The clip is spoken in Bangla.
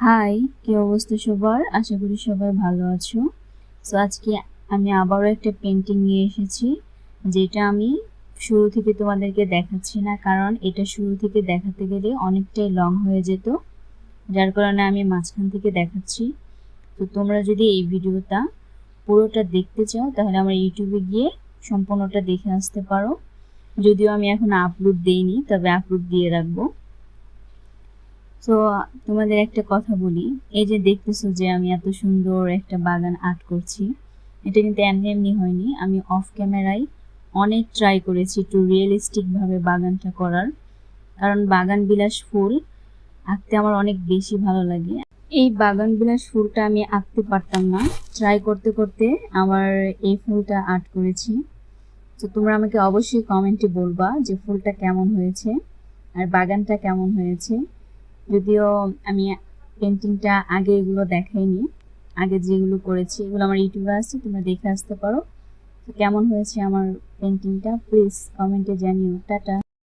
হাই, কি অবস্থা সবার? আশা করি সবাই ভালো আছো। সো আজকে আমি আবারও একটা পেন্টিং নিয়ে এসেছি, যেটা আমি শুরু থেকে তোমাদেরকে দেখাচ্ছি না, কারণ এটা শুরু থেকে দেখাতে গেলে অনেকটাই লং হয়ে যেত, যার কারণে আমি মাঝখান থেকে দেখাচ্ছি। তো তোমরা যদি এই ভিডিওটা পুরোটা দেখতে চাও তাহলে আমার ইউটিউবে গিয়ে সম্পূর্ণটা দেখে আসতে পারো। যদিও আমি এখন আপলোড দেইনি, তবে আপলোড দিয়ে রাখবো। তো তোমাদের একটা কথা বলি, এই যে দেখতেছো যে আমি এত সুন্দর একটা বাগান আর্ট করছি, এটা কিন্তু এমনি এমনি হয়নি। আমি অফ ক্যামেরায় অনেক ট্রাই করেছি একটু রিয়েলিস্টিক ভাবে বাগানটা করার, কারণ বাগান বিলাস ফুল আঁকতে আমার অনেক বেশি ভালো লাগে। এই বাগান বিলাস ফুলটা আমি আঁকতে পারতাম না, ট্রাই করতে করতে আমার এই ফুলটা আর্ট করেছি। তো তোমরা আমাকে অবশ্যই কমেন্টে বলবা যে ফুলটা কেমন হয়েছে আর বাগানটা কেমন হয়েছে। যদিও আমি পেন্টিংটা আগে এগুলো দেখাইনি, আগে যেগুলো করেছি এগুলো আমার ইউটিউবে আছে, তোমরা দেখে আসতে পারো। তো কেমন হয়েছে আমার পেন্টিংটা প্লিজ কমেন্টে জানিও। টাটা।